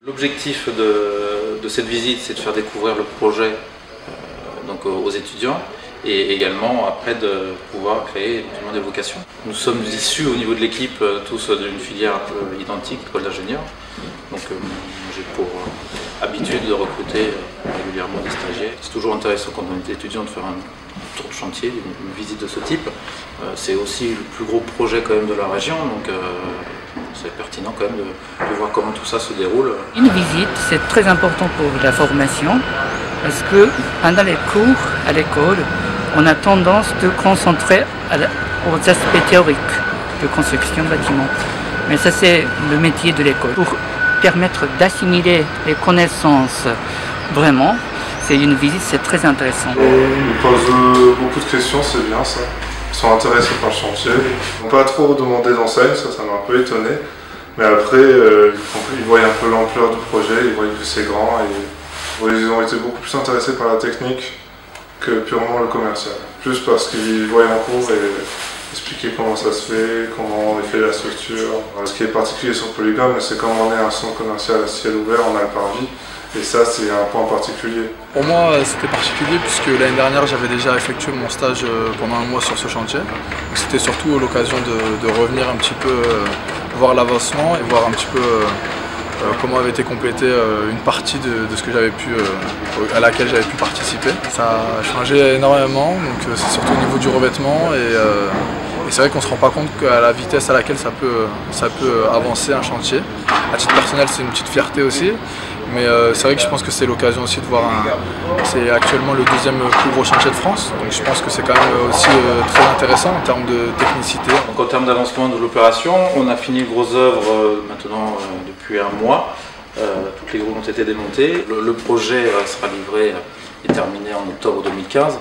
L'objectif de cette visite, c'est de faire découvrir le projet donc aux étudiants et également après de pouvoir créer éventuellement des vocations. Nous sommes issus au niveau de l'équipe tous d'une filière un peu identique, école d'ingénieurs. Donc j'ai pour habitude de recruter régulièrement des stagiaires. C'est toujours intéressant quand on est étudiant de faire un tour de chantier, une visite de ce type. C'est aussi le plus gros projet quand même de la région, donc c'est pertinent quand même de voir comment tout ça se déroule. Une visite, c'est très important pour la formation parce que pendant les cours à l'école, on a tendance de concentrer aux aspects théoriques de construction bâtiment. Mais ça, c'est le métier de l'école. Pour permettre d'assimiler les connaissances vraiment, c'est une visite, c'est très intéressant. Ils posent beaucoup de questions, c'est bien ça. Ils sont intéressés par le chantier. Ils n'ont pas trop demandé d'enseigne, ça m'a un peu étonné. Mais après, ils voient un peu l'ampleur du projet, ils voient que c'est grand et ils ont été beaucoup plus intéressés par la technique que purement le commercial. Plus parce qu'ils voient en cours et expliquer comment ça se fait, comment on est fait la structure. Ce qui est particulier sur Polygone, c'est comme on est un centre commercial à ciel ouvert, on a le parvis. Et ça, c'est un point particulier. Pour moi, c'était particulier puisque l'année dernière, j'avais déjà effectué mon stage pendant un mois sur ce chantier. C'était surtout l'occasion de revenir un petit peu voir l'avancement et voir un petit peu comment avait été complétée une partie de ce que j'avais pu, à laquelle j'avais pu participer. Ça a changé énormément, donc c'est surtout au niveau du revêtement et c'est vrai qu'on ne se rend pas compte qu'à la vitesse à laquelle ça peut avancer un chantier. À titre personnel, c'est une petite fierté aussi. Mais c'est vrai que je pense que c'est l'occasion aussi de voir c'est actuellement le deuxième plus gros chantier de France, donc je pense que c'est quand même aussi très intéressant en termes de technicité. Donc en termes d'avancement de l'opération, on a fini le gros œuvre maintenant depuis un mois. Toutes les groues ont été démontées. Le projet sera livré et terminé en octobre 2015.